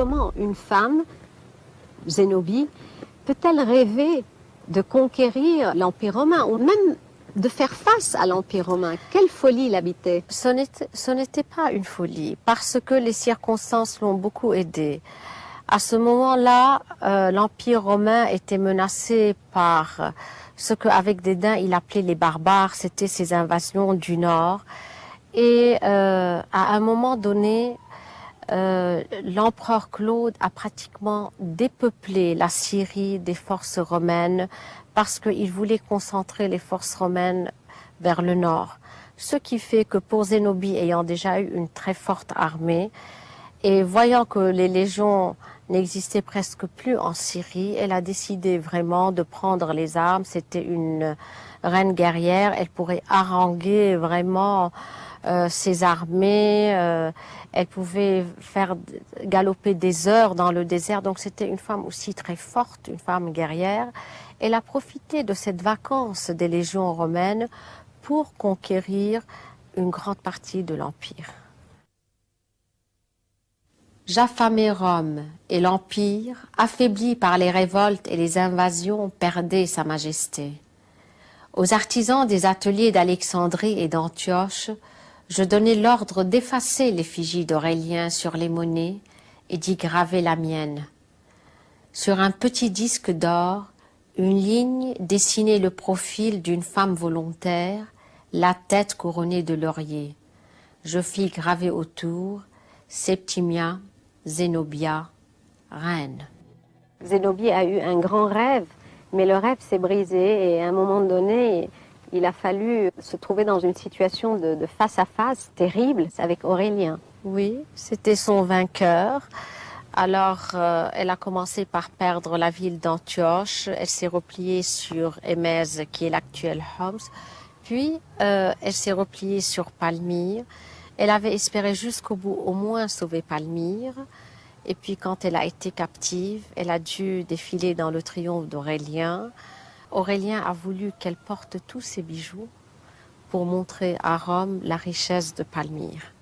comment une femme, Zénobie, peut-elle rêver de conquérir l'Empire romain ou même de faire face à l'Empire romain? Quelle folie l'habitait? Ce n'était pas une folie, parce que les circonstances l'ont beaucoup aidé. À ce moment-là, l'Empire romain était menacé par ce qu'avec dédain il appelait les barbares, c'était ces invasions du nord. Et à un moment donné, l'empereur Claude a pratiquement dépeuplé la Syrie des forces romaines parce qu'il voulait concentrer les forces romaines vers le nord. Ce qui fait que pour Zénobie, ayant déjà eu une très forte armée, et voyant que les légions n'existaient presque plus en Syrie, elle a décidé vraiment de prendre les armes. C'était une reine guerrière, elle pourrait haranguer vraiment ses armées, elle pouvait faire galoper des heures dans le désert, donc c'était une femme aussi très forte, une femme guerrière. Elle a profité de cette vacance des légions romaines pour conquérir une grande partie de l'Empire. J'affamais Rome, et l'Empire, affaibli par les révoltes et les invasions, perdait sa majesté. Aux artisans des ateliers d'Alexandrie et d'Antioche, je donnai l'ordre d'effacer l'effigie d'Aurélien sur les monnaies et d'y graver la mienne. Sur un petit disque d'or, une ligne dessinait le profil d'une femme volontaire, la tête couronnée de laurier. Je fis graver autour Septimia, Zénobia, reine. Zénobie a eu un grand rêve, mais le rêve s'est brisé et à un moment donné, il a fallu se trouver dans une situation de face à face terrible avec Aurélien. Oui, c'était son vainqueur. Alors, elle a commencé par perdre la ville d'Antioche. Elle s'est repliée sur Émèse, qui est l'actuelle Homs. Puis, elle s'est repliée sur Palmyre. Elle avait espéré jusqu'au bout au moins sauver Palmyre. Et puis, quand elle a été captive, elle a dû défiler dans le triomphe d'Aurélien. Aurélien a voulu qu'elle porte tous ses bijoux pour montrer à Rome la richesse de Palmyre.